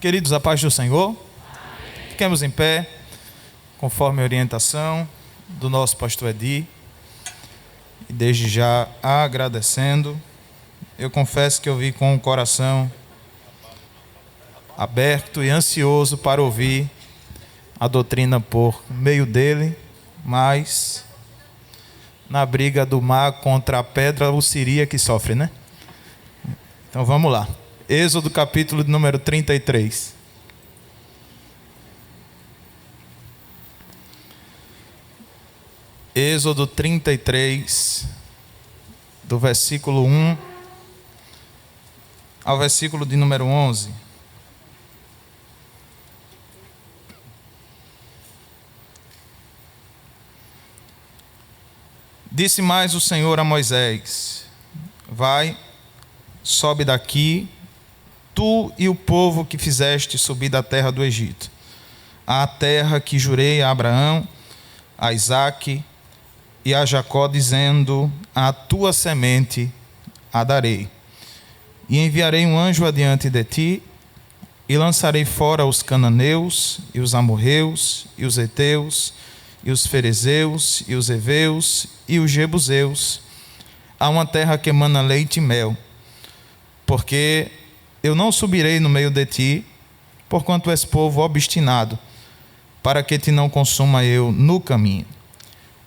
Queridos, a paz do Senhor. Fiquemos em pé, conforme a orientação do nosso pastor Edi. E desde já agradecendo. Eu confesso que eu vim com o coração aberto e ansioso para ouvir a doutrina por meio dele, mas na briga do mar contra a pedra, o Siria que sofre, né? Então vamos lá. Êxodo capítulo de número 33. Êxodo 33, do versículo 1 ao versículo de número 11. Disse mais o Senhor a Moisés: vai, sobe daqui, tu e o povo que fizeste subir da terra do Egito, à terra que jurei a Abraão, a Isaque e a Jacó, dizendo: a tua semente a darei. E enviarei um anjo adiante de ti, e lançarei fora os cananeus, e os amorreus, e os heteus, e os ferezeus, e os heveus, e os jebuseus, a uma terra que emana leite e mel. Porque eu não subirei no meio de ti, porquanto és povo obstinado, para que te não consuma eu no caminho.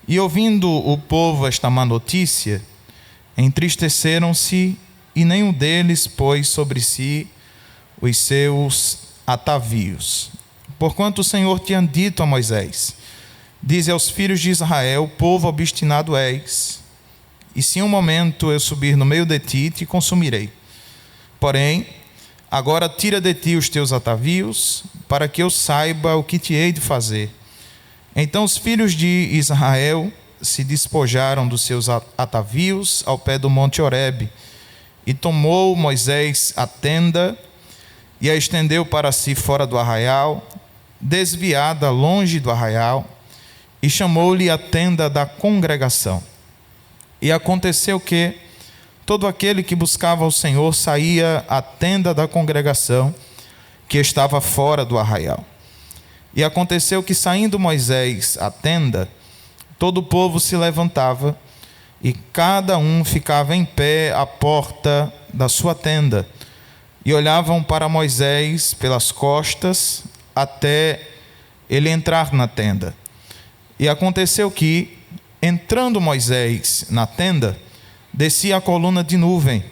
E ouvindo o povo esta má notícia, entristeceram-se, e nenhum deles pôs sobre si os seus atavios. Porquanto o Senhor tinha dito a Moisés: dize aos filhos de Israel, povo obstinado és, e se um momento eu subir no meio de ti, te consumirei. Porém, agora tira de ti os teus atavios, para que eu saiba o que te hei de fazer. Então os filhos de Israel se despojaram dos seus atavios ao pé do monte Horebe, e tomou Moisés a tenda e a estendeu para si fora do arraial, desviada longe do arraial, e chamou-lhe a tenda da congregação. E aconteceu que todo aquele que buscava o Senhor saía à tenda da congregação, que estava fora do arraial. E aconteceu que, saindo Moisés à tenda, todo o povo se levantava, e cada um ficava em pé à porta da sua tenda, e olhavam para Moisés pelas costas, até ele entrar na tenda. E aconteceu que, entrando Moisés na tenda, descia a coluna de nuvem,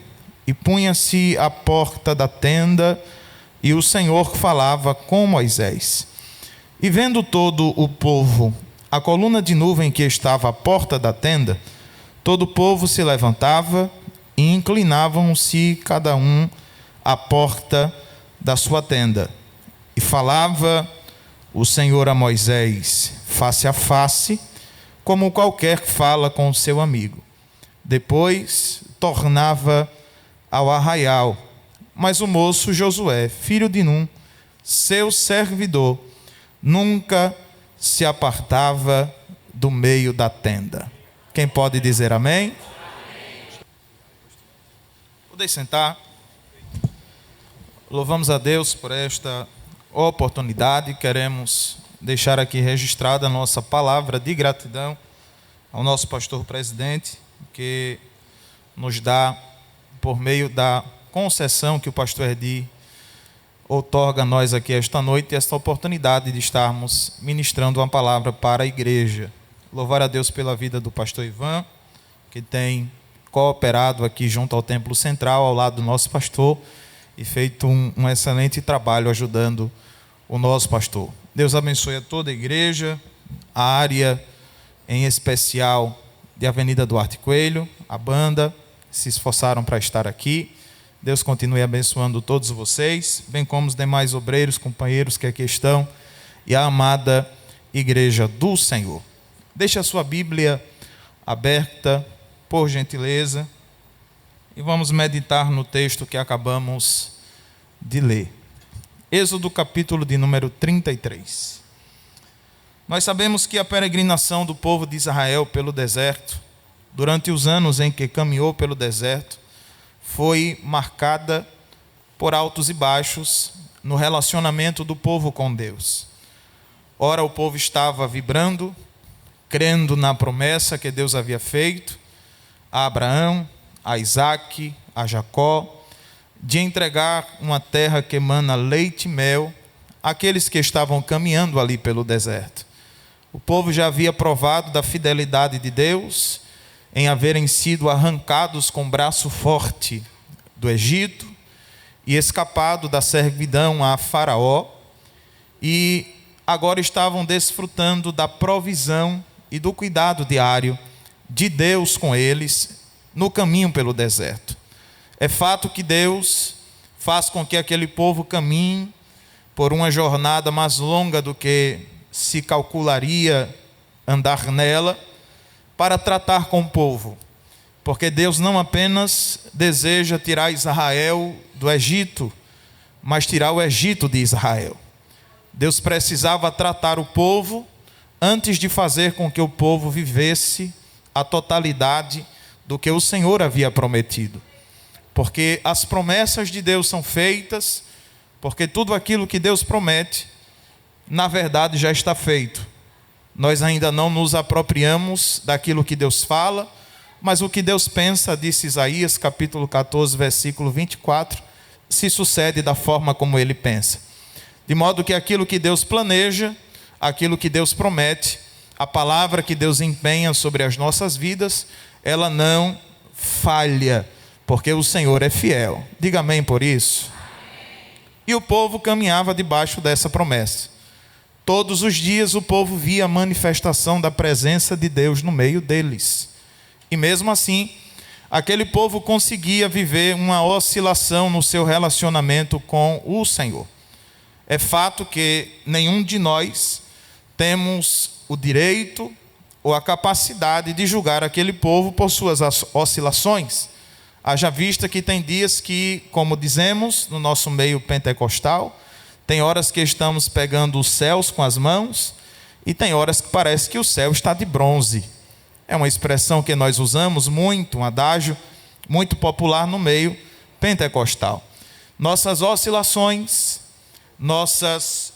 e punha-se à porta da tenda, e o Senhor falava com Moisés. E vendo todo o povo a coluna de nuvem que estava à porta da tenda, todo o povo se levantava e inclinavam-se cada um à porta da sua tenda. E falava o Senhor a Moisés face a face, como qualquer que fala com o seu amigo. Depois tornava ao arraial. Mas o moço Josué, filho de Num, seu servidor, nunca se apartava do meio da tenda. Quem pode dizer amém? Podem sentar. Louvamos a Deus por esta oportunidade. Queremos deixar aqui registrada a nossa palavra de gratidão ao nosso pastor presidente, que nos dá, por meio da concessão que o pastor Edi outorga a nós aqui esta noite, esta oportunidade de estarmos ministrando uma palavra para a igreja. Louvar a Deus pela vida do pastor Ivan, que tem cooperado aqui junto ao Templo Central, ao lado do nosso pastor, e feito um excelente trabalho ajudando o nosso pastor. Deus abençoe a toda a igreja, a área em especial de Avenida Duarte Coelho, a banda, se esforçaram para estar aqui. Deus continue abençoando todos vocês, bem como os demais obreiros, companheiros que aqui estão, e a amada igreja do Senhor. Deixe a sua Bíblia aberta, por gentileza, e vamos meditar no texto que acabamos de ler. Êxodo capítulo de número 33. Nós sabemos que a peregrinação do povo de Israel pelo deserto, durante os anos em que caminhou pelo deserto, foi marcada por altos e baixos, no relacionamento do povo com Deus. Ora, o povo estava vibrando, crendo na promessa que Deus havia feito a Abraão, a Isaque, a Jacó, de entregar uma terra que emana leite e mel àqueles que estavam caminhando ali pelo deserto. O povo já havia provado da fidelidade de Deus em haverem sido arrancados com braço forte do Egito e escapado da servidão a Faraó, e agora estavam desfrutando da provisão e do cuidado diário de Deus com eles no caminho pelo deserto. É fato que Deus faz com que aquele povo caminhe por uma jornada mais longa do que se calcularia andar nela, para tratar com o povo, porque Deus não apenas deseja tirar Israel do Egito, mas tirar o Egito de Israel. Deus precisava tratar o povo antes de fazer com que o povo vivesse a totalidade do que o Senhor havia prometido. Porque as promessas de Deus são feitas, porque tudo aquilo que Deus promete, na verdade já está feito. Nós ainda não nos apropriamos daquilo que Deus fala, mas o que Deus pensa, disse Isaías capítulo 14, versículo 24, se sucede da forma como Ele pensa. De modo que aquilo que Deus planeja, aquilo que Deus promete, a palavra que Deus empenha sobre as nossas vidas, ela não falha, porque o Senhor é fiel. Diga amém por isso. E o povo caminhava debaixo dessa promessa. Todos os dias o povo via a manifestação da presença de Deus no meio deles. E mesmo assim, aquele povo conseguia viver uma oscilação no seu relacionamento com o Senhor. É fato que nenhum de nós temos o direito ou a capacidade de julgar aquele povo por suas oscilações. Haja vista que tem dias que, como dizemos no nosso meio pentecostal, tem horas que estamos pegando os céus com as mãos e tem horas que parece que o céu está de bronze. É uma expressão que nós usamos muito, um adágio muito popular no meio pentecostal. Nossas oscilações, nossas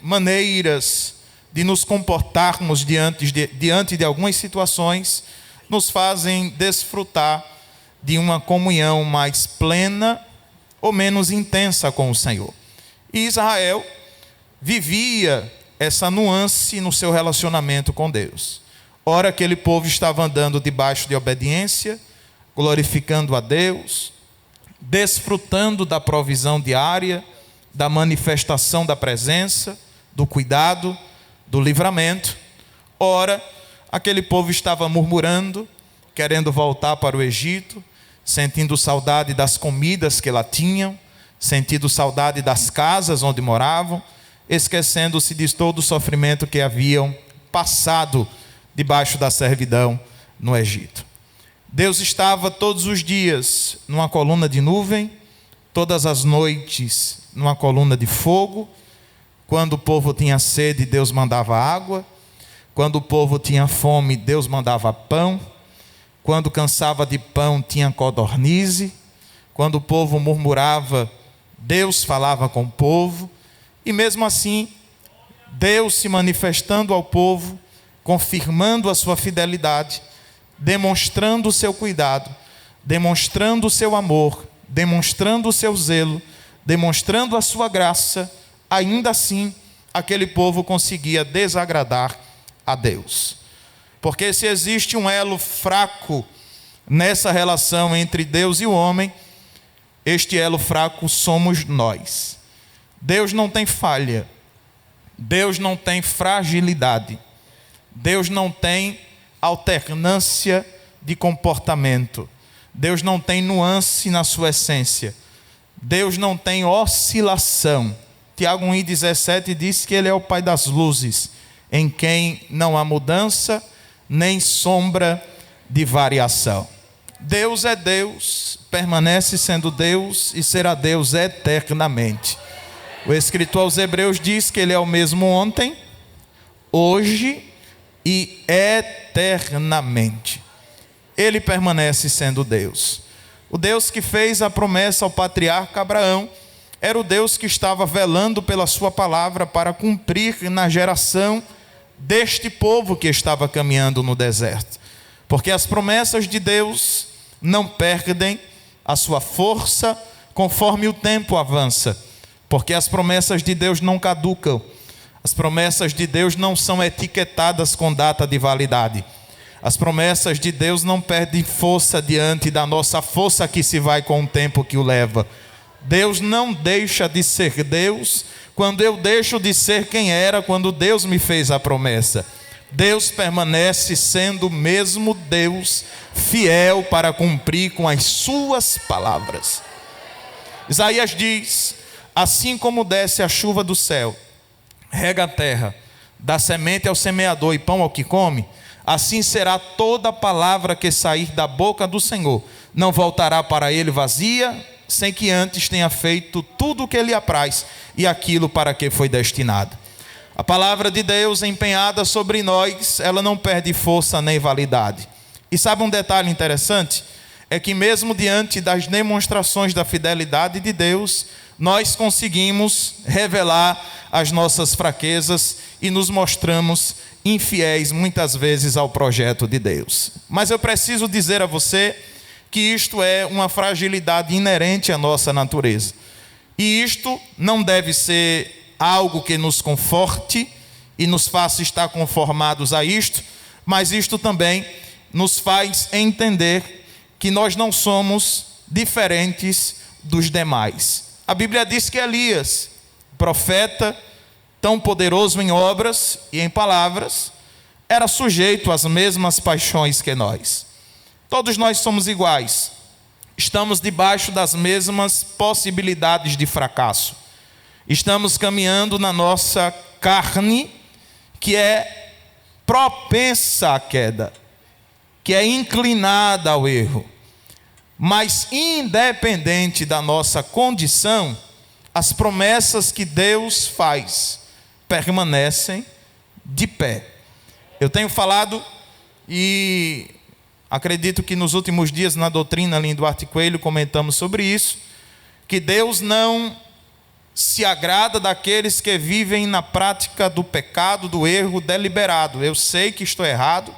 maneiras de nos comportarmos diante de algumas situações nos fazem desfrutar de uma comunhão mais plena ou menos intensa com o Senhor. E Israel vivia essa nuance no seu relacionamento com Deus. Ora, aquele povo estava andando debaixo de obediência, glorificando a Deus, desfrutando da provisão diária, da manifestação da presença, do cuidado, do livramento. Ora, aquele povo estava murmurando, querendo voltar para o Egito, sentindo saudade das comidas que lá tinham, sentindo saudade das casas onde moravam, esquecendo-se de todo o sofrimento que haviam passado debaixo da servidão no Egito. Deus estava todos os dias numa coluna de nuvem, todas as noites numa coluna de fogo. Quando o povo tinha sede, Deus mandava água. Quando o povo tinha fome, Deus mandava pão. Quando cansava de pão, tinha codornize. Quando o povo murmurava, Deus falava com o povo. E mesmo assim, Deus se manifestando ao povo, confirmando a sua fidelidade, demonstrando o seu cuidado, demonstrando o seu amor, demonstrando o seu zelo, demonstrando a sua graça. Ainda assim, aquele povo conseguia desagradar a Deus. Porque se existe um elo fraco nessa relação entre Deus e o homem, este elo fraco somos nós. Deus não tem falha, Deus não tem fragilidade, Deus não tem alternância de comportamento, Deus não tem nuance na sua essência, Deus não tem oscilação. Tiago 1,17 diz que Ele é o Pai das luzes, em quem não há mudança, nem sombra de variação. Deus é Deus, permanece sendo Deus e será Deus eternamente. O escritor aos Hebreus diz que Ele é o mesmo ontem, hoje e eternamente. Ele permanece sendo Deus. O Deus que fez a promessa ao patriarca Abraão era o Deus que estava velando pela sua palavra para cumprir na geração deste povo que estava caminhando no deserto. Porque as promessas de Deus não perdem a sua força conforme o tempo avança. Porque as promessas de Deus não caducam. As promessas de Deus não são etiquetadas com data de validade. As promessas de Deus não perdem força diante da nossa força que se vai com o tempo que o leva. Deus não deixa de ser Deus quando eu deixo de ser quem era quando Deus me fez a promessa. Deus permanece sendo o mesmo Deus, fiel para cumprir com as suas palavras. Isaías diz: assim como desce a chuva do céu, rega a terra, dá semente ao semeador e pão ao que come, assim será toda palavra que sair da boca do Senhor. Não voltará para ele vazia, sem que antes tenha feito tudo o que lhe apraz e aquilo para que foi destinado. A palavra de Deus empenhada sobre nós, ela não perde força nem validade. E sabe um detalhe interessante? É que mesmo diante das demonstrações da fidelidade de Deus, nós conseguimos revelar as nossas fraquezas e nos mostramos infiéis muitas vezes ao projeto de Deus. Mas eu preciso dizer a você que isto é uma fragilidade inerente à nossa natureza. E isto não deve ser algo que nos conforte e nos faça estar conformados a isto, mas isto também nos faz entender que nós não somos diferentes dos demais. A Bíblia diz que Elias, profeta, tão poderoso em obras e em palavras, era sujeito às mesmas paixões que nós. Todos nós somos iguais, estamos debaixo das mesmas possibilidades de fracasso. Estamos caminhando na nossa carne, que é propensa à queda, que é inclinada ao erro. Mas independente da nossa condição, as promessas que Deus faz permanecem de pé. Eu tenho falado e acredito que nos últimos dias na doutrina ali em Duarte Coelho comentamos sobre isso, que Deus não se agrada daqueles que vivem na prática do pecado, do erro deliberado. Eu sei que estou errado,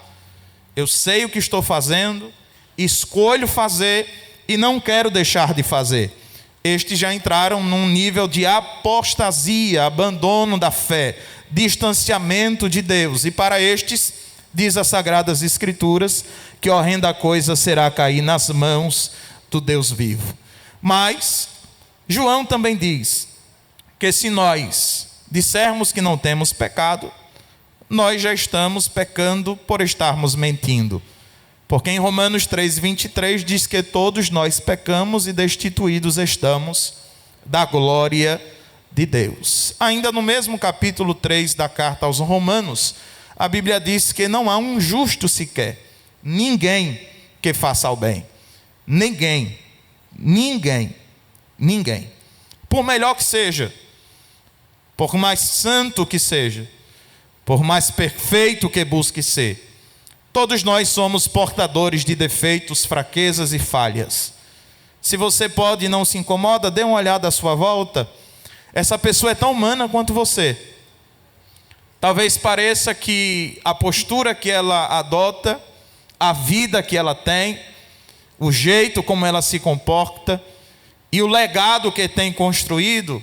eu sei o que estou fazendo, escolho fazer e não quero deixar de fazer. Estes já entraram num nível de apostasia, abandono da fé, distanciamento de Deus. E para estes, diz as Sagradas Escrituras, que horrenda coisa será cair nas mãos do Deus vivo. Mas João também diz que se nós dissermos que não temos pecado, nós já estamos pecando por estarmos mentindo. Porque em Romanos 3:23 diz que todos nós pecamos e destituídos estamos da glória de Deus. Ainda no mesmo capítulo 3 da carta aos Romanos, a Bíblia diz que não há um justo sequer, ninguém que faça o bem. Ninguém. Por melhor que seja, por mais santo que seja, por mais perfeito que busque ser, todos nós somos portadores de defeitos, fraquezas e falhas. Se você pode e não se incomoda, dê uma olhada à sua volta. Essa pessoa é tão humana quanto você. Talvez pareça que a postura que ela adota, a vida que ela tem, o jeito como ela se comporta e o legado que tem construído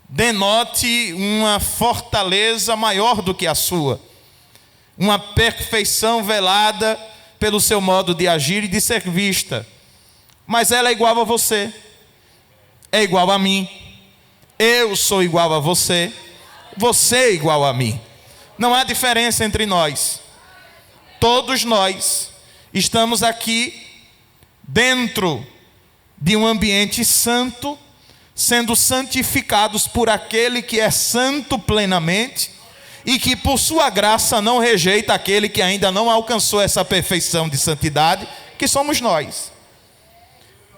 denote uma fortaleza maior do que a sua, uma perfeição velada pelo seu modo de agir e de ser vista. Mas ela é igual a você, é igual a mim, eu sou igual a você, você é igual a mim. Não há diferença entre nós. Todos nós estamos aqui dentro de um ambiente santo, sendo santificados por aquele que é santo plenamente e que por sua graça não rejeita aquele que ainda não alcançou essa perfeição de santidade, que somos nós.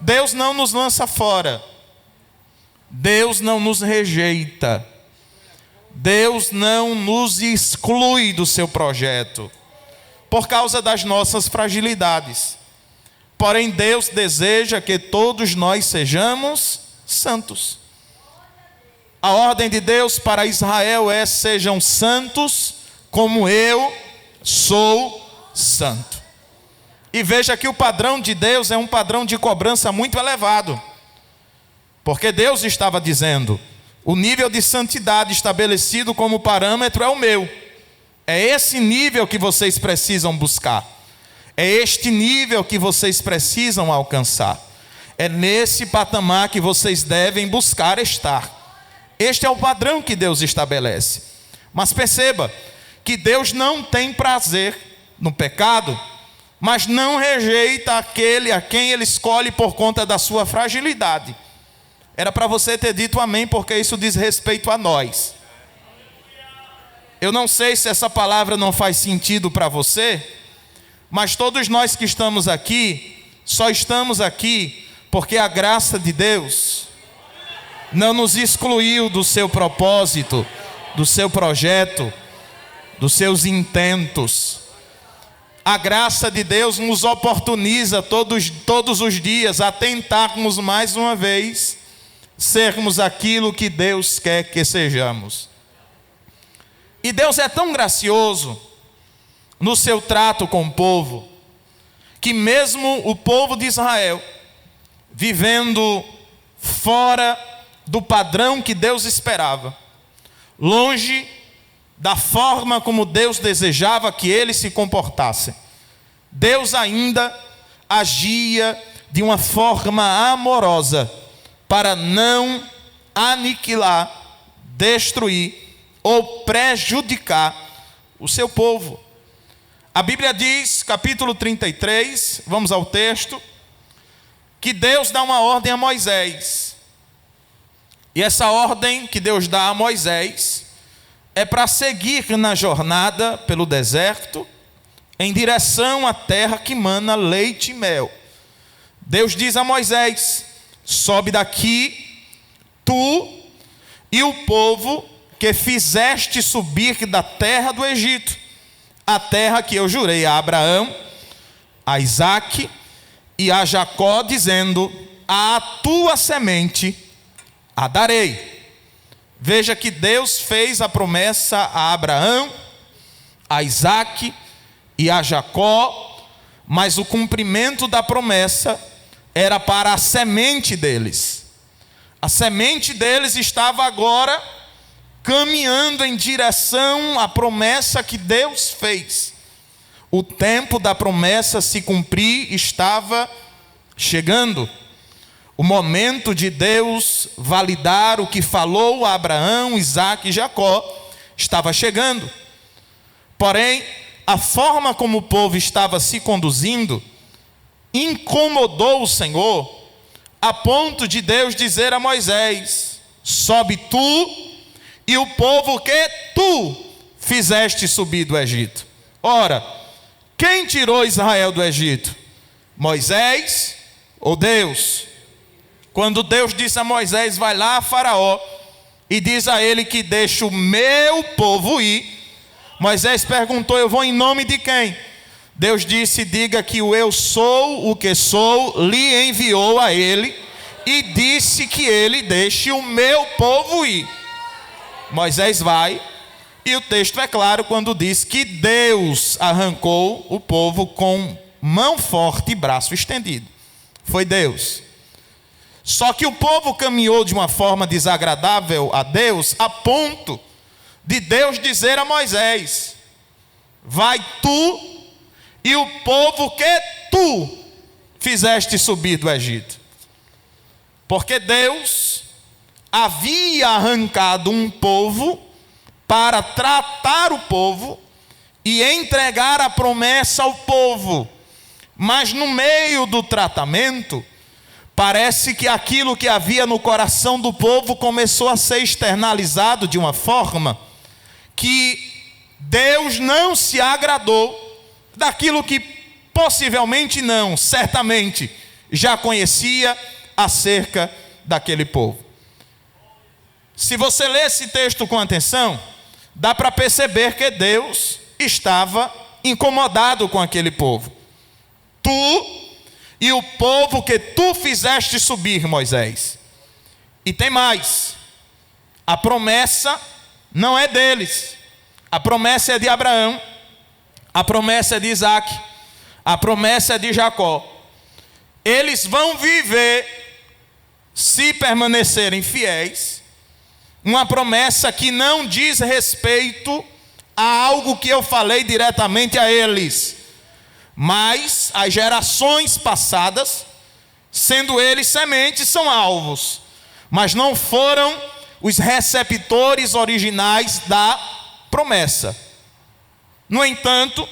Deus não nos lança fora, Deus não nos rejeita, Deus não nos exclui do seu projeto por causa das nossas fragilidades. Porém, Deus deseja que todos nós sejamos santos. A ordem de Deus para Israel é: sejam santos como eu sou santo. E veja que o padrão de Deus é um padrão de cobrança muito elevado. Porque Deus estava dizendo: o nível de santidade estabelecido como parâmetro é o meu. É esse nível que vocês precisam buscar. É este nível que vocês precisam alcançar. É nesse patamar que vocês devem buscar estar. Este é o padrão que Deus estabelece. Mas perceba que Deus não tem prazer no pecado, mas não rejeita aquele a quem Ele escolhe por conta da sua fragilidade. Era para você ter dito amém, porque isso diz respeito a nós. Eu não sei se essa palavra não faz sentido para você, mas todos nós que estamos aqui, só estamos aqui porque a graça de Deus não nos excluiu do seu propósito, do seu projeto, dos seus intentos. A graça de Deus nos oportuniza todos os dias a tentarmos mais uma vez sermos aquilo que Deus quer que sejamos. E Deus é tão gracioso no seu trato com o povo, que mesmo o povo de Israel, vivendo fora do padrão que Deus esperava, longe da forma como Deus desejava que eles se comportassem, Deus ainda agia de uma forma amorosa para não aniquilar, destruir ou prejudicar o seu povo. A Bíblia diz, capítulo 33, vamos ao texto, que Deus dá uma ordem a Moisés. E essa ordem que Deus dá a Moisés é para seguir na jornada pelo deserto, em direção à terra que mana leite e mel. Deus diz a Moisés: sobe daqui, tu e o povo que fizeste subir da terra do Egito, a terra que eu jurei a Abraão, a Isaque e a Jacó, dizendo: à tua semente a darei. Veja que Deus fez a promessa a Abraão, a Isaque e a Jacó, mas o cumprimento da promessa era para a semente deles. A semente deles estava agora caminhando em direção à promessa que Deus fez. O tempo da promessa se cumprir estava chegando. O momento de Deus validar o que falou a Abraão, Isaque e Jacó estava chegando. Porém, a forma como o povo estava se conduzindo incomodou o Senhor, a ponto de Deus dizer a Moisés: sobe tu e o povo que tu fizeste subir do Egito. Ora, quem tirou Israel do Egito? Moisés ou Deus? Quando Deus disse a Moisés: vai lá a Faraó e diz a ele que deixa o meu povo ir, Moisés perguntou: eu vou em nome de quem? Deus disse: diga que o eu sou o que sou lhe enviou a ele e disse que ele deixe o meu povo ir. Moisés vai, e o texto é claro quando diz que Deus arrancou o povo com mão forte e braço estendido. Foi Deus. Só que o povo caminhou de uma forma desagradável a Deus, a ponto de Deus dizer a Moisés: vai tu e o povo que tu fizeste subir do Egito. Porque Deus havia arrancado um povo para tratar o povo e entregar a promessa ao povo. Mas no meio do tratamento, parece que aquilo que havia no coração do povo começou a ser externalizado de uma forma que Deus não se agradou daquilo que possivelmente não, certamente já conhecia acerca daquele povo. Se você ler esse texto com atenção, dá para perceber que Deus estava incomodado com aquele povo. Tu e o povo que tu fizeste subir, Moisés. E tem mais. A promessa não é deles. A promessa é de Abraão. A promessa é de Isaac. A promessa é de Jacó. Eles vão viver, se permanecerem fiéis, uma promessa que não diz respeito a algo que eu falei diretamente a eles, mas as gerações passadas, sendo eles sementes, são alvos, mas não foram os receptores originais da promessa. No entanto,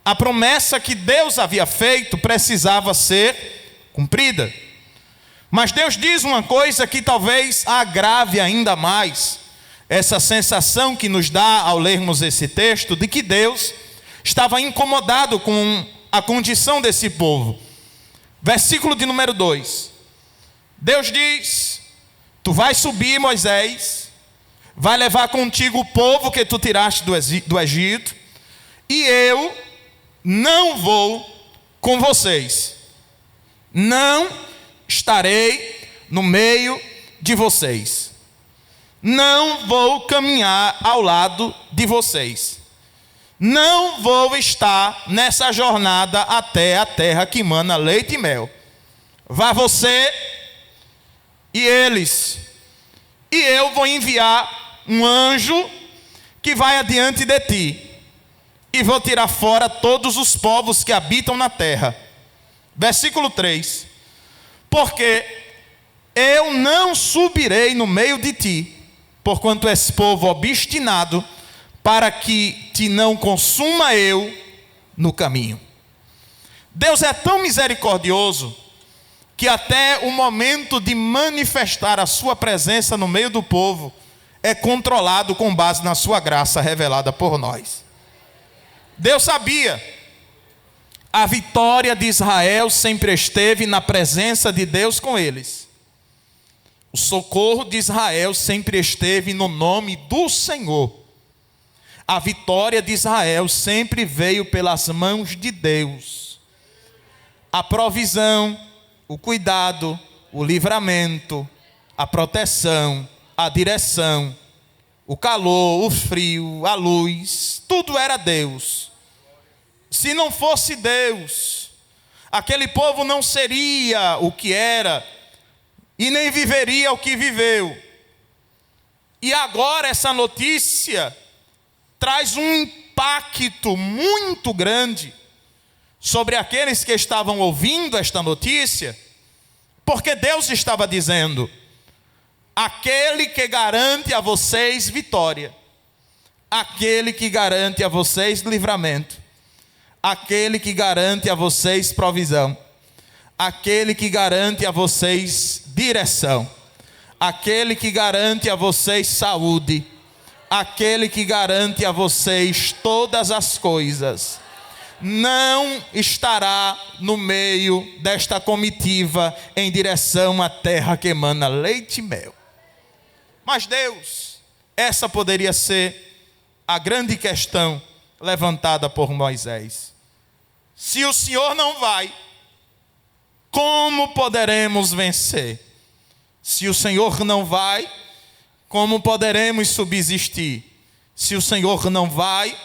a promessa que Deus havia feito precisava ser cumprida. Mas Deus diz uma coisa que talvez agrave ainda mais essa sensação que nos dá ao lermos esse texto, de que Deus estava incomodado com a condição desse povo. Versículo de número 2. Deus diz: tu vais subir, Moisés, vai levar contigo o povo que tu tiraste do Egito, e eu não vou com vocês. Não estarei no meio de vocês. Não vou caminhar ao lado de vocês. Não vou estar nessa jornada até a terra que mana leite e mel. Vá você e eles, e eu vou enviar um anjo que vai adiante de ti, e vou tirar fora todos os povos que habitam na terra. Versículo 3. Porque eu não subirei no meio de ti, porquanto és povo obstinado, para que te não consuma eu no caminho. Deus é tão misericordioso, que até o momento de manifestar a sua presença no meio do povo, é controlado com base na sua graça revelada por nós. Deus sabia, a vitória de Israel sempre esteve na presença de Deus com eles. O socorro de Israel sempre esteve no nome do Senhor. A vitória de Israel sempre veio pelas mãos de Deus. A provisão, o cuidado, o livramento, a proteção, a direção, o calor, o frio, a luz, tudo era Deus. Se não fosse Deus, aquele povo não seria o que era e nem viveria o que viveu. E agora essa notícia traz um impacto muito grande sobre aqueles que estavam ouvindo esta notícia, porque Deus estava dizendo: aquele que garante a vocês vitória, aquele que garante a vocês livramento, aquele que garante a vocês provisão, aquele que garante a vocês direção, aquele que garante a vocês saúde, aquele que garante a vocês todas as coisas, não estará no meio desta comitiva em direção à terra que emana leite e mel. Mas Deus, essa poderia ser a grande questão levantada por Moisés. Se o Senhor não vai, como poderemos vencer? Se o Senhor não vai, como poderemos subsistir? Se o Senhor não vai,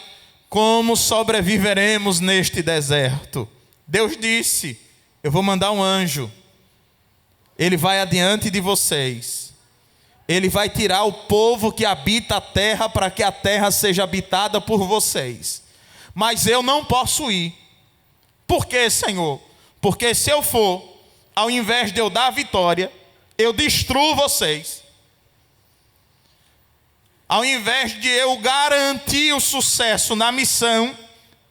como sobreviveremos neste deserto? Deus disse: eu vou mandar um anjo, ele vai adiante de vocês, ele vai tirar o povo que habita a terra, para que a terra seja habitada por vocês. Mas eu não posso ir. Por quê, Senhor? Porque se eu for, ao invés de eu dar a vitória, eu destruo vocês. Ao invés de eu garantir o sucesso na missão,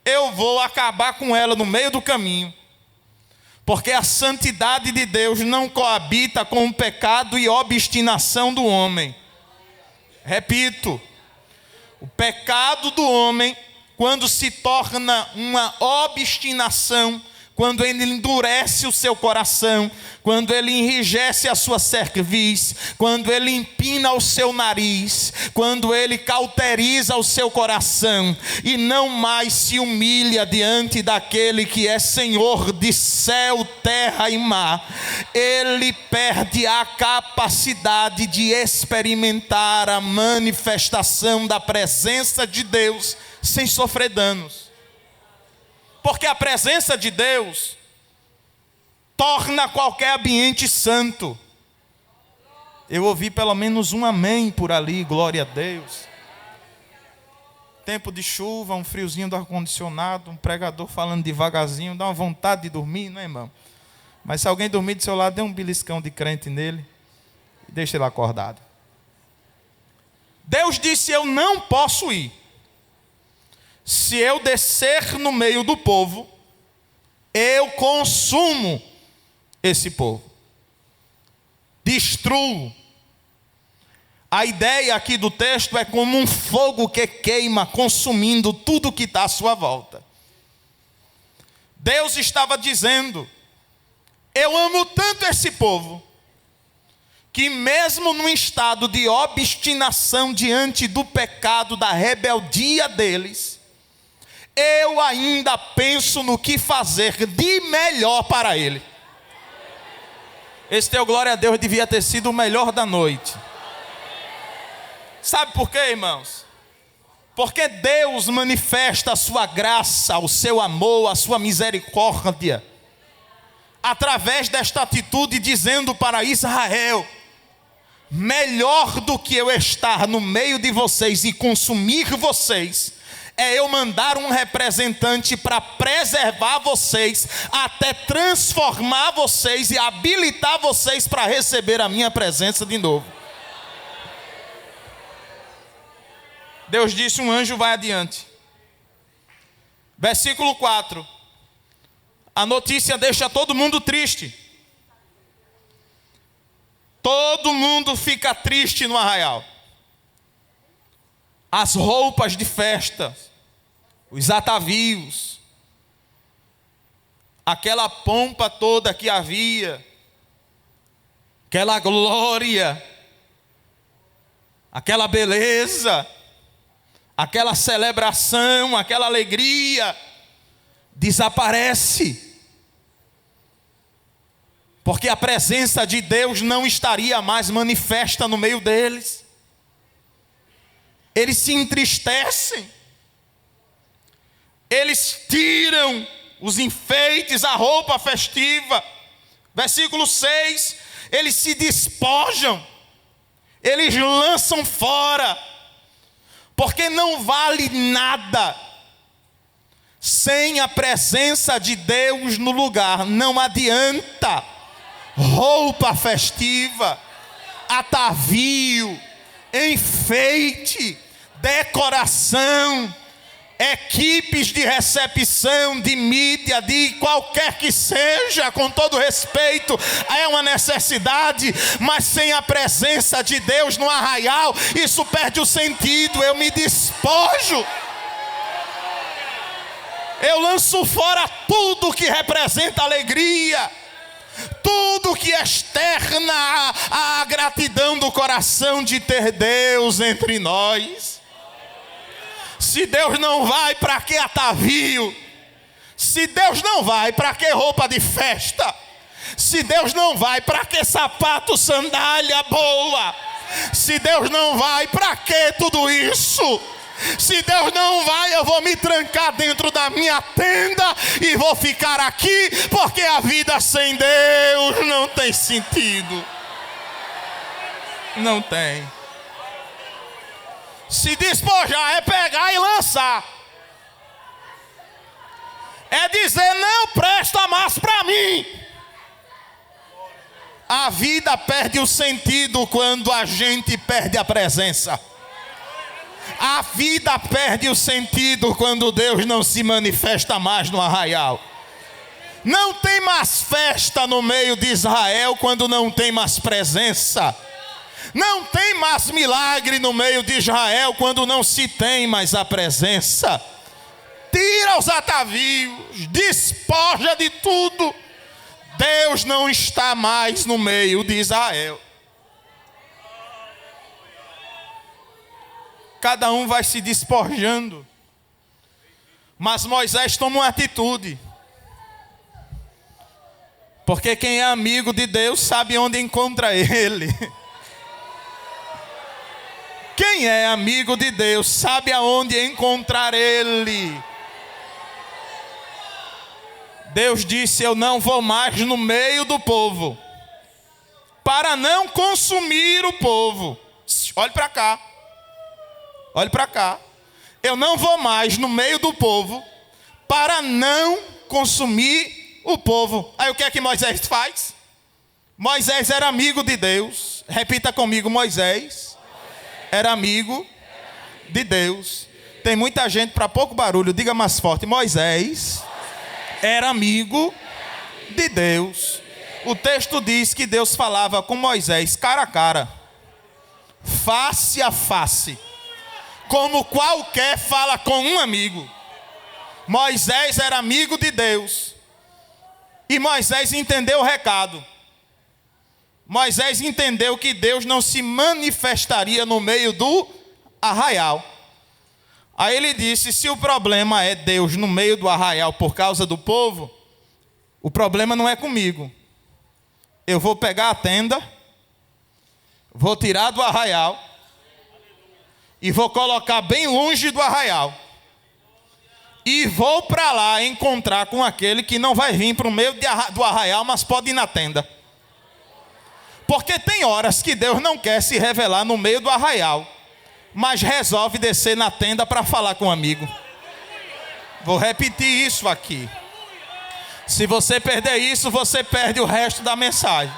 eu vou acabar com ela no meio do caminho. Porque a santidade de Deus não coabita com o pecado e obstinação do homem. Repito, o pecado do homem, quando se torna uma obstinação, quando ele endurece o seu coração, quando ele enrijece a sua cerviz, quando ele empina o seu nariz, quando ele cauteriza o seu coração e não mais se humilha diante daquele que é Senhor de céu, terra e mar, ele perde a capacidade de experimentar a manifestação da presença de Deus sem sofrer danos. Porque a presença de Deus torna qualquer ambiente santo. Eu ouvi pelo menos um amém por ali, glória a Deus. Tempo de chuva, um friozinho do ar-condicionado, um pregador falando devagarzinho, dá uma vontade de dormir, não é, irmão? Mas se alguém dormir do seu lado, dê um beliscão de crente nele e deixe ele acordado. Deus disse: eu não posso ir. Se eu descer no meio do povo, eu consumo esse povo, destruo. A ideia aqui do texto é como um fogo que queima, consumindo tudo que está à sua volta. Deus estava dizendo: eu amo tanto esse povo, que mesmo num estado de obstinação diante do pecado, da rebeldia deles, eu ainda penso no que fazer de melhor para ele. Esse teu glória a Deus devia ter sido o melhor da noite. Sabe por quê, irmãos? Porque Deus manifesta a sua graça, o seu amor, a sua misericórdia, através desta atitude, dizendo para Israel: melhor do que eu estar no meio de vocês e consumir vocês, é eu mandar um representante para preservar vocês, até transformar vocês e habilitar vocês para receber a minha presença de novo. Deus disse: um anjo vai adiante. Versículo 4. A notícia deixa todo mundo triste. Todo mundo fica triste no arraial. As roupas de festa, os atavios, aquela pompa toda que havia, aquela glória, aquela beleza, aquela celebração, aquela alegria, desaparece. Porque a presença de Deus não estaria mais manifesta no meio deles. Eles se entristecem, eles tiram os enfeites, a roupa festiva. Versículo 6, eles se despojam, eles lançam fora, porque não vale nada sem a presença de Deus no lugar. Não adianta roupa festiva, atavio, enfeite, decoração, equipes de recepção, de mídia, de qualquer que seja, com todo respeito, é uma necessidade, mas sem a presença de Deus no arraial, isso perde o sentido. Eu me despojo, eu lanço fora tudo que representa alegria, tudo que externa a gratidão do coração de ter Deus entre nós. Se Deus não vai, para que atavio? Se Deus não vai, para que roupa de festa? Se Deus não vai, para que sapato, sandália boa? Se Deus não vai, para que tudo isso? Se Deus não vai, eu vou me trancar dentro da minha tenda e vou ficar aqui, porque a vida sem Deus não tem sentido. Não tem. Se despojar é pegar e lançar. É dizer: não presta mais para mim. A vida perde o sentido quando a gente perde a presença. A vida perde o sentido quando Deus não se manifesta mais no arraial. Não tem mais festa no meio de Israel quando não tem mais presença. Não tem mais milagre no meio de Israel quando não se tem mais a presença. tira os atavios, despoja de tudo. Deus não está mais no meio de Israel. Cada um vai se despojando. Mas Moisés toma uma atitude. Porque quem é amigo de Deus sabe onde encontra Ele. Quem é amigo de Deus sabe aonde encontrar Ele. Deus disse: eu não vou mais no meio do povo, para não consumir o povo. Olhe para cá. Olhe para cá. Eu não vou mais no meio do povo, para não consumir o povo. Aí o que é que Moisés faz? Moisés era amigo de Deus. Repita comigo: Moisés era amigo de Deus. Tem muita gente para pouco barulho. Diga mais forte: Moisés era amigo de Deus. O texto diz que Deus falava com Moisés cara a cara, face a face, como qualquer fala com um amigo. Moisés era amigo de Deus. E Moisés entendeu o recado. Moisés entendeu que Deus não se manifestaria no meio do arraial. Aí ele disse: se o problema é Deus no meio do arraial por causa do povo, o problema não é comigo. Eu vou pegar a tenda, vou tirar do arraial e vou colocar bem longe do arraial. E vou para lá encontrar com aquele que não vai vir para o meio do arraial, mas pode ir na tenda. Porque tem horas que Deus não quer se revelar no meio do arraial, mas resolve descer na tenda para falar com um amigo. Vou repetir isso aqui. Se você perder isso, você perde o resto da mensagem.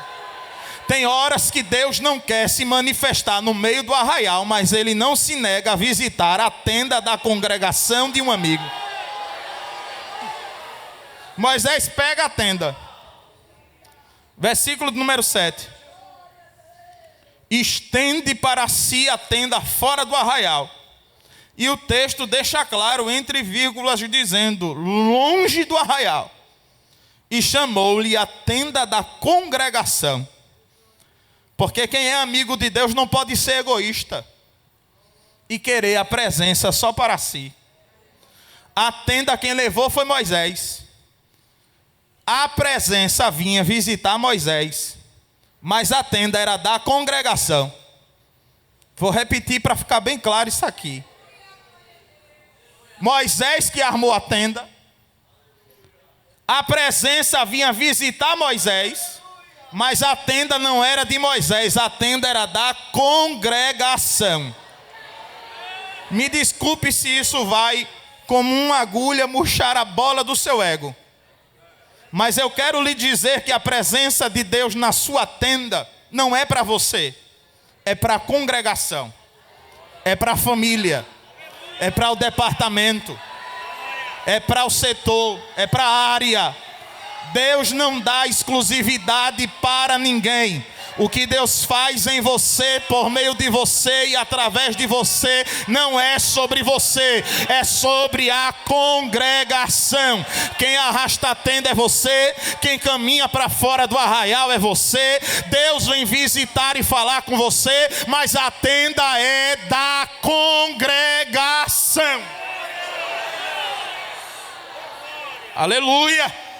Tem horas que Deus não quer se manifestar no meio do arraial, mas Ele não se nega a visitar a tenda da congregação de um amigo. Moisés pega a tenda. Versículo número 7. Estende para si a tenda fora do arraial. E o texto deixa claro, entre vírgulas, dizendo: longe do arraial. E chamou-lhe a tenda da congregação. Porque quem é amigo de Deus não pode ser egoísta e querer a presença só para si. A tenda quem levou foi Moisés. A presença vinha visitar Moisés, mas a tenda era da congregação. Vou repetir para ficar bem claro isso aqui. Moisés que armou a tenda. A presença vinha visitar Moisés, mas a tenda não era de Moisés, a tenda era da congregação. Me desculpe se isso vai como uma agulha murchar a bola do seu ego, mas eu quero lhe dizer que a presença de Deus na sua tenda não é para você, é para a congregação, é para a família, é para o departamento, é para o setor, é para a área. Deus não dá exclusividade para ninguém. O que Deus faz em você, por meio de você e através de você, não é sobre você, é sobre a congregação. Quem arrasta a tenda é você, quem caminha para fora do arraial é você. Deus vem visitar e falar com você, mas a tenda é da congregação. Aleluia!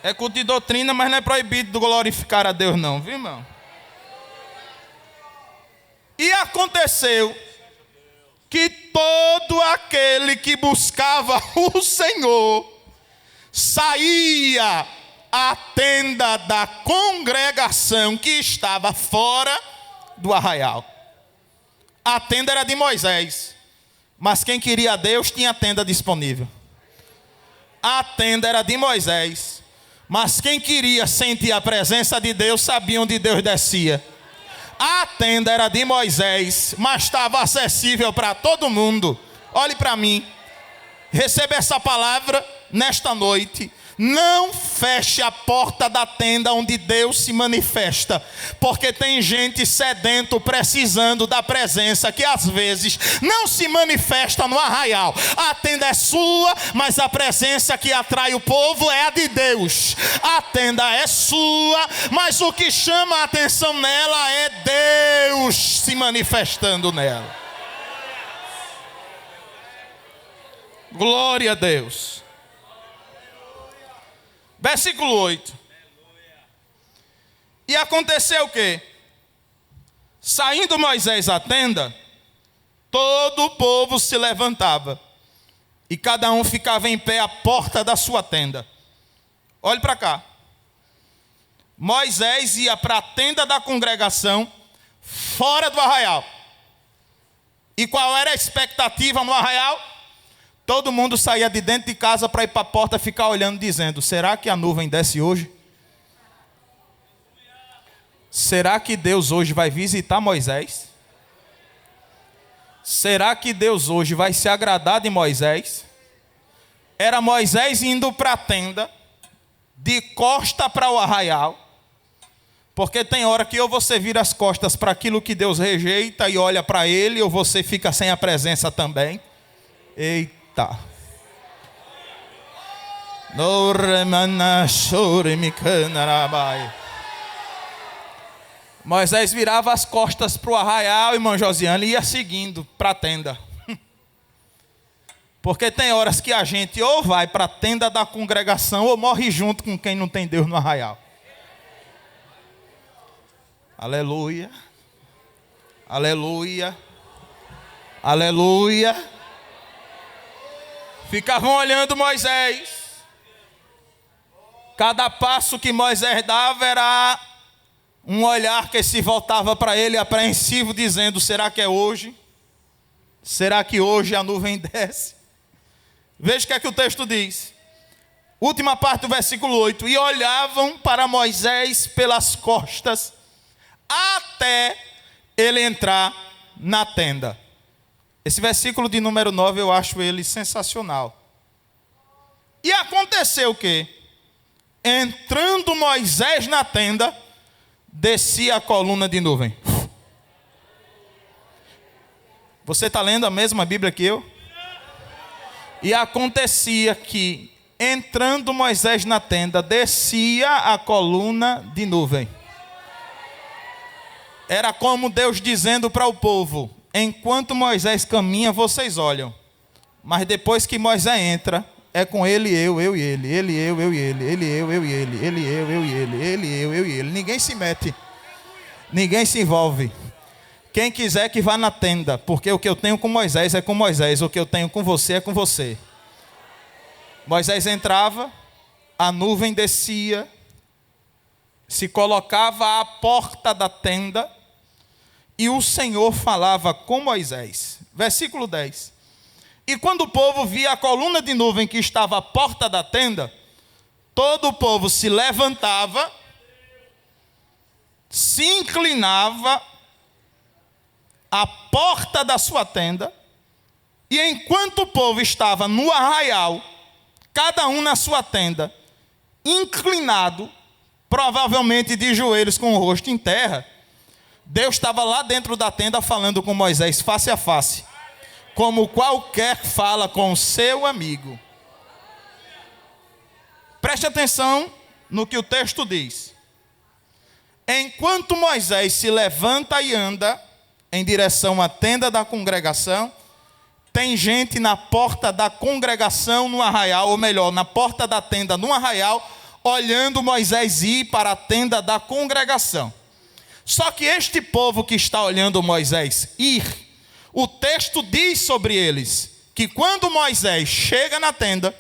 É culto de doutrina, mas não é proibido glorificar a Deus não, viu, irmão? E aconteceu que todo aquele que buscava o Senhor saía à tenda da congregação que estava fora do arraial. A tenda era de Moisés, mas quem queria a Deus tinha a tenda disponível. A tenda era de Moisés, mas quem queria sentir a presença de Deus sabia onde Deus descia. A tenda era de Moisés, mas estava acessível para todo mundo. Olhe para mim, receba essa palavra nesta noite. Não feche a porta da tenda onde Deus se manifesta, porque tem gente sedento, precisando da presença, que às vezes não se manifesta no arraial. A tenda é sua, mas a presença que atrai o povo é a de Deus. A tenda é sua, mas o que chama a atenção nela é Deus se manifestando nela. Glória a Deus. Versículo 8. E aconteceu o quê? Saindo Moisés à tenda, todo o povo se levantava, e cada um ficava em pé à porta da sua tenda. Olhe para cá. Moisés ia para a tenda da congregação, fora do arraial. E qual era a expectativa no arraial? Todo mundo saía de dentro de casa para ir para a porta ficar olhando, dizendo: será que a nuvem desce hoje? Será que Deus hoje vai visitar Moisés? Será que Deus hoje vai se agradar de Moisés? Era Moisés indo para a tenda, de costa para o arraial, porque tem hora que ou você vira as costas para aquilo que Deus rejeita e olha para ele, ou você fica sem a presença também. Eita! Moisés virava as costas para o arraial, irmão Josiane, e ia seguindo para a tenda. Porque tem horas que a gente ou vai para a tenda da congregação ou morre junto com quem não tem Deus no arraial. Aleluia. Aleluia. Aleluia. Ficavam olhando Moisés. Cada passo que Moisés dava era um olhar que se voltava para ele apreensivo, dizendo: será que é hoje? Será que hoje a nuvem desce? Veja o que é que o texto diz. Última parte do versículo 8. E olhavam para Moisés pelas costas, até ele entrar na tenda. Esse versículo de número 9 eu acho ele sensacional. E aconteceu o quê? Entrando Moisés na tenda, descia a coluna de nuvem. Você está lendo a mesma Bíblia que eu? E acontecia que, entrando Moisés na tenda, descia a coluna de nuvem. Era como Deus dizendo para o povo: enquanto Moisés caminha, vocês olham. Mas depois que Moisés entra, é com ele, eu e ele. Ele, eu e ele. Ele, eu e ele. Ele, eu e ele. Ele, eu e ele. Ninguém se mete. Ninguém se envolve. Quem quiser que vá na tenda, porque o que eu tenho com Moisés é com Moisés, o que eu tenho com você é com você. Moisés entrava, a nuvem descia, se colocava à porta da tenda, e o Senhor falava com Moisés. Versículo 10. E quando o povo via a coluna de nuvem que estava à porta da tenda, todo o povo se levantava, se inclinava à porta da sua tenda, e enquanto o povo estava no arraial, cada um na sua tenda, inclinado, provavelmente de joelhos com o rosto em terra, Deus estava lá dentro da tenda falando com Moisés face a face, como qualquer fala com o seu amigo. Preste atenção no que o texto diz. Enquanto Moisés se levanta e anda em direção à tenda da congregação, tem gente na porta da congregação no arraial, ou melhor, na porta da tenda no arraial, olhando Moisés ir para a tenda da congregação. Só que este povo que está olhando Moisés ir, o texto diz sobre eles, que quando Moisés chega na tenda,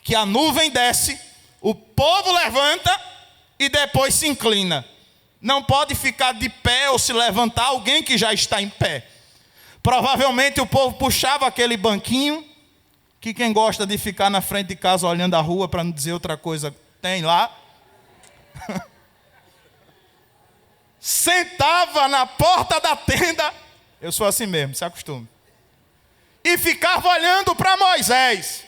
que a nuvem desce, o povo levanta e depois se inclina. Não pode ficar de pé ou se levantar alguém que já está em pé. Provavelmente o povo puxava aquele banquinho, que quem gosta de ficar na frente de casa olhando a rua, para não dizer outra coisa, tem lá. Sentava na porta da tenda, eu sou assim mesmo, se acostume, e ficava olhando para Moisés,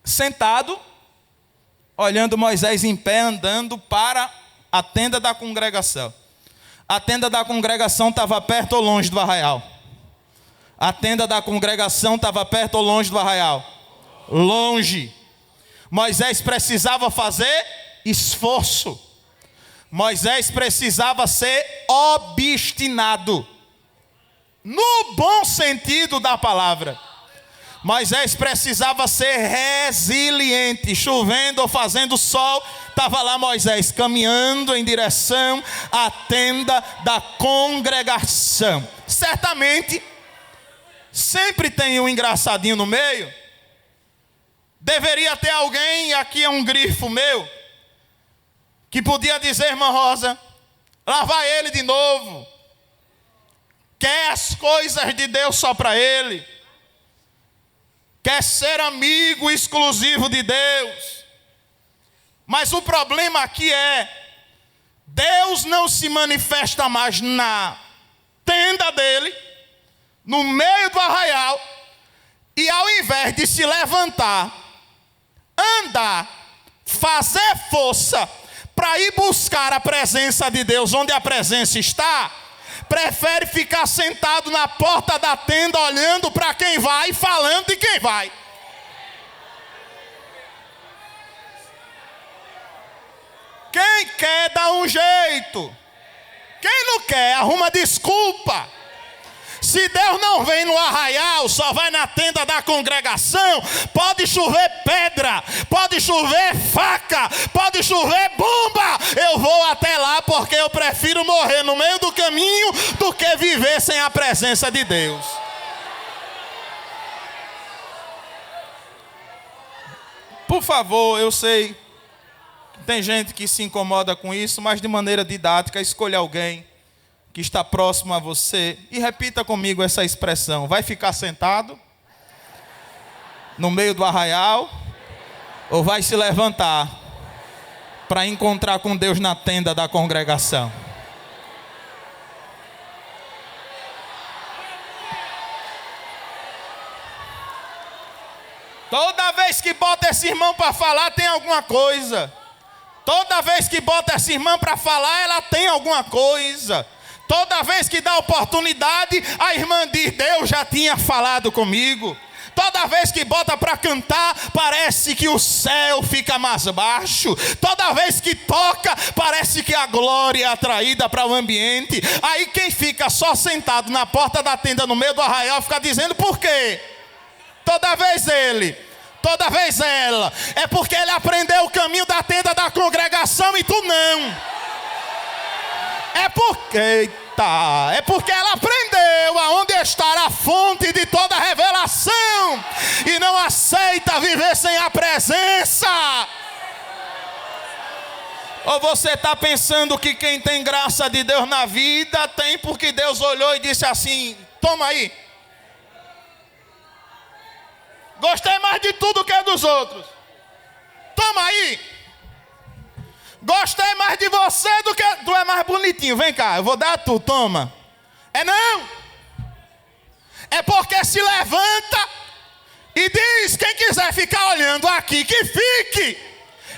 sentado, olhando Moisés em pé, andando para a tenda da congregação. A tenda da congregação estava perto ou longe do arraial? A tenda da congregação estava perto ou longe do arraial? Longe. Moisés precisava fazer esforço. Moisés precisava ser obstinado, no bom sentido da palavra. Moisés precisava ser resiliente, chovendo ou fazendo sol, estava lá Moisés caminhando em direção à tenda da congregação. Certamente, sempre tem um engraçadinho no meio. Deveria ter alguém, aqui é um grifo meu, que podia dizer: irmã Rosa, lá vai ele de novo, quer as coisas de Deus só para ele, quer ser amigo exclusivo de Deus. Mas o problema aqui é, Deus não se manifesta mais na tenda dele, no meio do arraial, e ao invés de se levantar, andar, fazer força para ir buscar a presença de Deus onde a presença está, prefere ficar sentado na porta da tenda olhando para quem vai e falando de quem vai. Quem quer dá um jeito, quem não quer arruma desculpa. Se Deus não vem no arraial, só vai na tenda da congregação, pode chover pedra, pode chover faca, pode chover bomba, eu vou até lá porque eu prefiro morrer no meio do caminho do que viver sem a presença de Deus. Por favor, eu sei que tem gente que se incomoda com isso, mas de maneira didática, escolha alguém que está próximo a você e repita comigo essa expressão: vai ficar sentado no meio do arraial ou vai se levantar para encontrar com Deus na tenda da congregação? Toda vez que bota esse irmão para falar tem alguma coisa. Toda vez que bota essa irmã para falar, ela tem alguma coisa. Toda vez que dá oportunidade, a irmã diz: Deus já tinha falado comigo. Toda vez que bota para cantar, parece que o céu fica mais baixo. Toda vez que toca, parece que a glória é atraída para o ambiente. Aí quem fica só sentado na porta da tenda no meio do arraial fica dizendo: por quê? Toda vez ele, toda vez ela. É porque ele aprendeu o caminho da tenda da congregação e tu não. É porque ela aprendeu aonde está a fonte de toda a revelação e não aceita viver sem a presença. Ou você está pensando que quem tem graça de Deus na vida tem porque Deus olhou e disse assim: toma aí, gostei mais de tudo que dos outros, toma aí. Gostei mais de você do que... Tu é mais bonitinho, vem cá, eu vou dar a tu, toma. É não. É porque se levanta e diz: quem quiser ficar olhando aqui, que fique.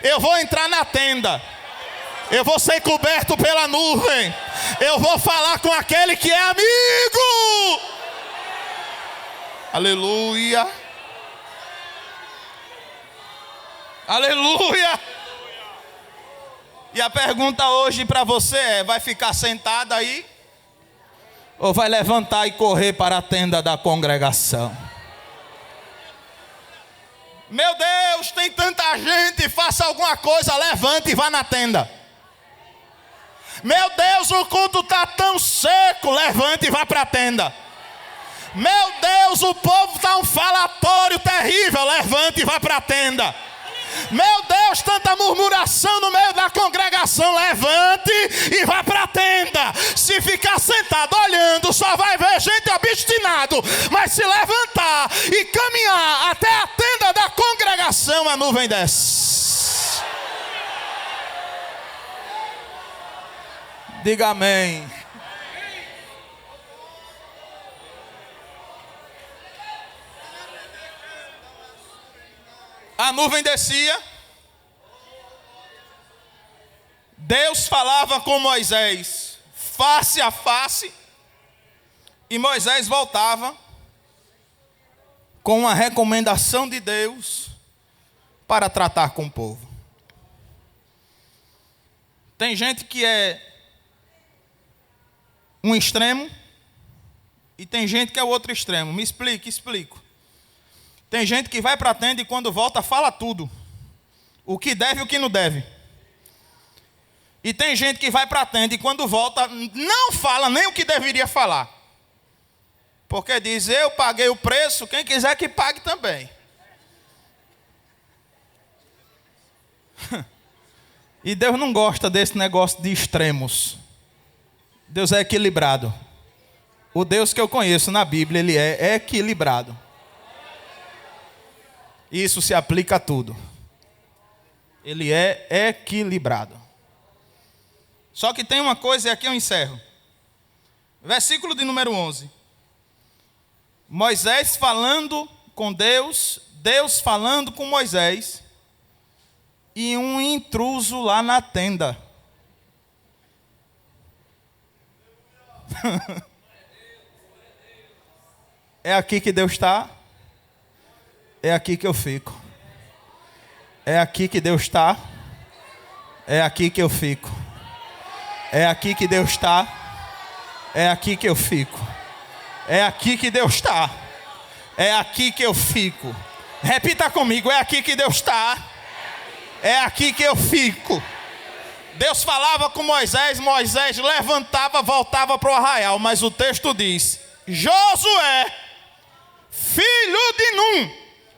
Eu vou entrar na tenda. Eu vou ser coberto pela nuvem. Eu vou falar com aquele que é amigo. Aleluia. Aleluia. E a pergunta hoje para você é: vai ficar sentado aí? Ou vai levantar e correr para a tenda da congregação? Meu Deus, tem tanta gente, faça alguma coisa, levante e vá na tenda. Meu Deus, o culto está tão seco, levante e vá para a tenda. Meu Deus, o povo está um falatório terrível, levante e vá para a tenda. Meu Deus, tanta murmuração no meio da congregação, levante e vá para a tenda. Se ficar sentado olhando, só vai ver gente obstinado. Mas se levantar e caminhar até a tenda da congregação, a nuvem desce. Diga amém. A nuvem descia Deus falava com Moisés face a face, e Moisés voltava com uma recomendação de Deus para tratar com o povo. Tem gente que é um extremo e tem gente que é o outro extremo. Me explico. Tem gente que vai para a tenda e quando volta fala tudo. O que deve e o que não deve. E tem gente que vai para a tenda e quando volta não fala nem o que deveria falar. Porque diz, eu paguei o preço, quem quiser que pague também. E Deus não gosta desse negócio de extremos. Deus é equilibrado. O Deus que eu conheço na Bíblia, Ele é equilibrado. Isso se aplica a tudo. Ele é equilibrado. Só que tem uma coisa, e aqui eu encerro. Versículo de número 11. Moisés falando com Deus, Deus falando com Moisés, e um intruso lá na tenda. É aqui que Deus está? É aqui que eu fico. É aqui que Deus está? É aqui que eu fico. É aqui que Deus está? É aqui que eu fico. É aqui que Deus está. É aqui que eu fico. Repita comigo, é aqui que Deus está. É aqui que eu fico. Deus falava com Moisés, Moisés levantava, voltava para o arraial, mas o texto diz, Josué, filho de Num,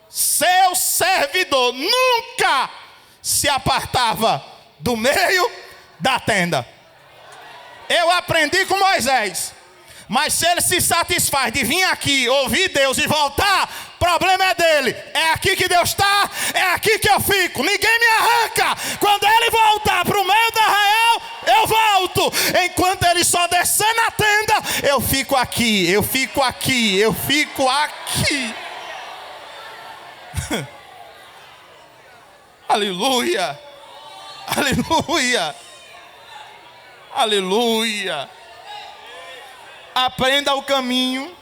seu servidor, nunca se apartava do meio da tenda. Eu aprendi com Moisés, mas se ele se satisfaz de vir aqui, ouvir Deus e voltar, problema é dele. É aqui que Deus está, é aqui que eu fico. Ninguém me arranca. Quando ele voltar para o meio do arraial, eu volto. Enquanto ele só descer na tenda, eu fico aqui, eu fico aqui, eu fico aqui. Aleluia, aleluia, aleluia. Aprenda o caminho.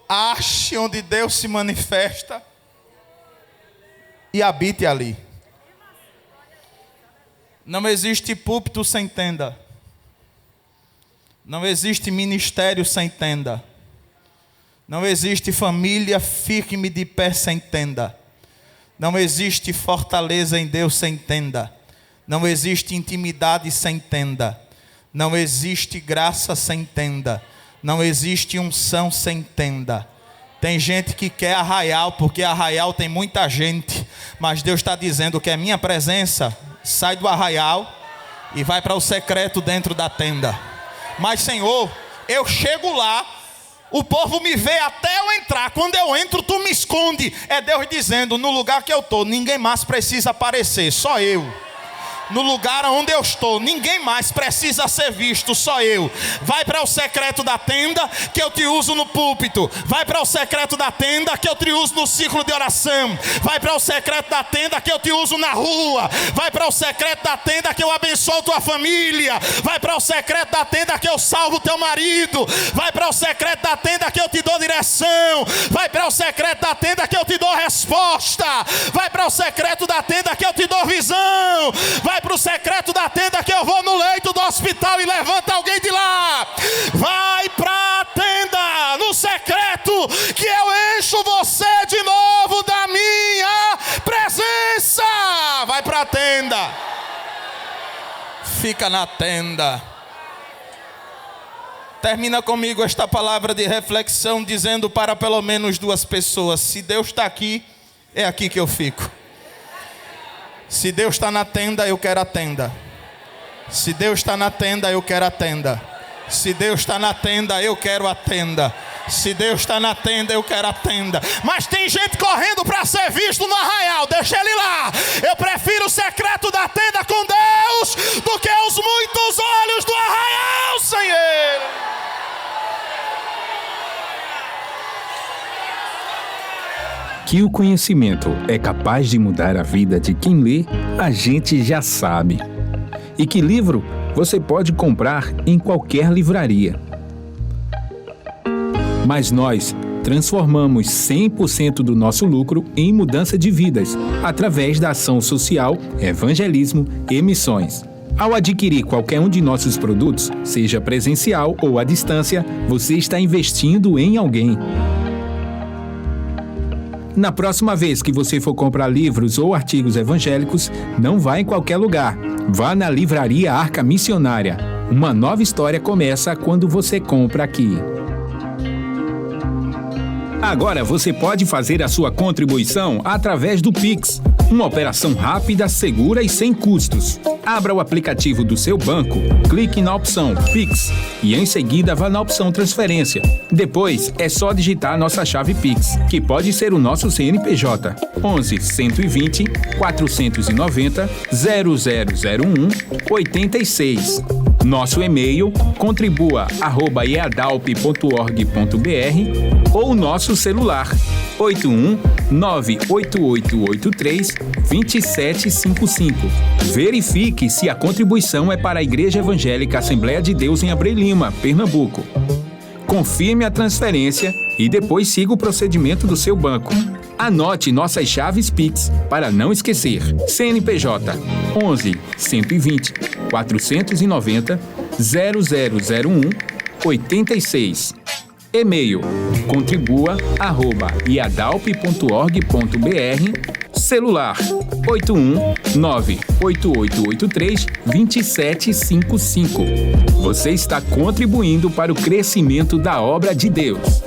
Ache onde Deus se manifesta e habite ali. Não existe púlpito sem tenda. Não existe ministério sem tenda. Não existe família firme de pé sem tenda. Não existe fortaleza em Deus sem tenda. Não existe intimidade sem tenda. Não existe graça sem tenda. Não existe unção sem tenda. Tem gente que quer arraial, porque arraial tem muita gente. Mas Deus está dizendo que a minha presença sai do arraial e vai para o secreto dentro da tenda. Mas Senhor, eu chego lá, o povo me vê até eu entrar. Quando eu entro, tu me esconde. É Deus dizendo, no lugar que eu estou, ninguém mais precisa aparecer, só eu. No lugar onde eu estou, ninguém mais precisa ser visto, só eu. Vai para o secreto da tenda, que eu te uso no púlpito. Vai para o secreto da tenda, que eu te uso no ciclo de oração. Vai para o secreto da tenda, que eu te uso na rua. Vai para o secreto da tenda, que eu abençoo tua família. Vai para o secreto da tenda, que eu salvo teu marido. Vai para o secreto da tenda, que eu te dou direção. Vai para o secreto da tenda, que eu te dou resposta. Vai para o secreto da tenda, que eu te dou visão. Vai para o secreto da tenda, que eu vou no leito do hospital e levanta alguém de lá. Vai para a tenda, no secreto, que eu encho você de novo da minha presença. Vai para a tenda. Fica na tenda. Termina comigo esta palavra de reflexão dizendo para pelo menos duas pessoas: se Deus está aqui, é aqui que eu fico. Se Deus está na tenda, eu quero a tenda. Se Deus está na tenda, eu quero a tenda. Se Deus está na tenda, eu quero a tenda. Se Deus está na tenda, eu quero a tenda. Mas tem gente correndo para ser visto no arraial. Deixa ele lá. Eu prefiro o secreto da tenda com Deus do que os muitos olhos do arraial sem Ele. Que o conhecimento é capaz de mudar a vida de quem lê, a gente já sabe. E que livro você pode comprar em qualquer livraria. Mas nós transformamos 100% do nosso lucro em mudança de vidas, através da ação social, evangelismo e missões. Ao adquirir qualquer um de nossos produtos, seja presencial ou à distância, você está investindo em alguém. Na próxima vez que você for comprar livros ou artigos evangélicos, não vá em qualquer lugar. Vá na Livraria Arca Missionária. Uma nova história começa quando você compra aqui. Agora você pode fazer a sua contribuição através do Pix. Uma operação rápida, segura e sem custos. Abra o aplicativo do seu banco, clique na opção Pix e em seguida vá na opção Transferência. Depois é só digitar nossa chave Pix, que pode ser o nosso CNPJ 11 120 490 0001 86. Nosso e-mail contribua@eadalp.org.br ou nosso celular 81 98883 2755. Verifique se a contribuição é para a Igreja Evangélica Assembleia de Deus em Abreu Lima, Pernambuco. Confirme a transferência e depois siga o procedimento do seu banco. Anote nossas chaves Pix para não esquecer. CNPJ 11 120 490 0001 86. E-mail contribua@iadalp.org.br. Celular 81 98883 2755. Você está contribuindo para o crescimento da obra de Deus.